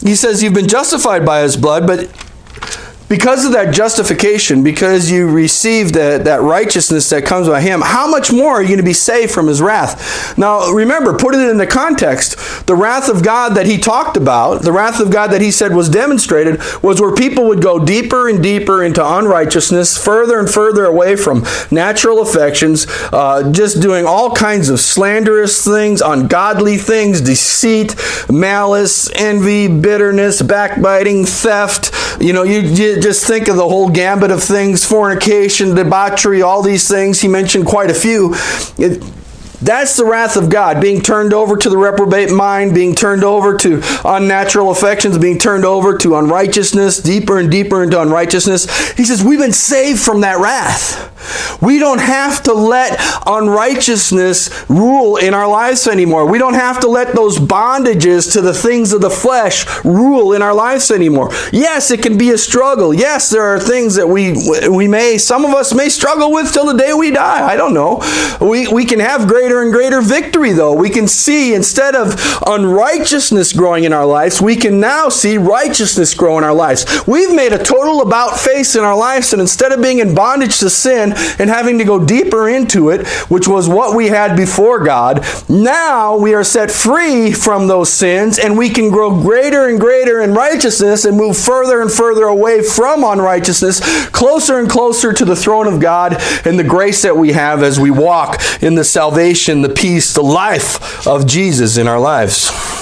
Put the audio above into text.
he says you've been justified by his blood, but because of that justification, because you received that righteousness that comes by him, how much more are you going to be saved from his wrath? Now, remember, put it in the context. The wrath of God that he talked about, the wrath of God that he said was demonstrated, was where people would go deeper and deeper into unrighteousness, further and further away from natural affections, just doing all kinds of slanderous things, ungodly things, deceit, malice, envy, bitterness, backbiting, theft. You just think of the whole gambit of things, fornication, debauchery, all these things. He mentioned quite a few. That's the wrath of God, being turned over to the reprobate mind, being turned over to unnatural affections, being turned over to unrighteousness, deeper and deeper into unrighteousness. He says, we've been saved from that wrath. We don't have to let unrighteousness rule in our lives anymore. We don't have to let those bondages to the things of the flesh rule in our lives anymore. Yes, it can be a struggle. Yes, there are things that some of us may struggle with till the day we die. I don't know. We can have greater and greater victory, though. We can see, instead of unrighteousness growing in our lives, we can now see righteousness grow in our lives. We've made a total about face in our lives, and instead of being in bondage to sin and having to go deeper into it, which was what we had before God, now we are set free from those sins, and we can grow greater and greater in righteousness and move further and further away from unrighteousness, closer and closer to the throne of God and the grace that we have as we walk in the salvation, the peace, the life of Jesus in our lives.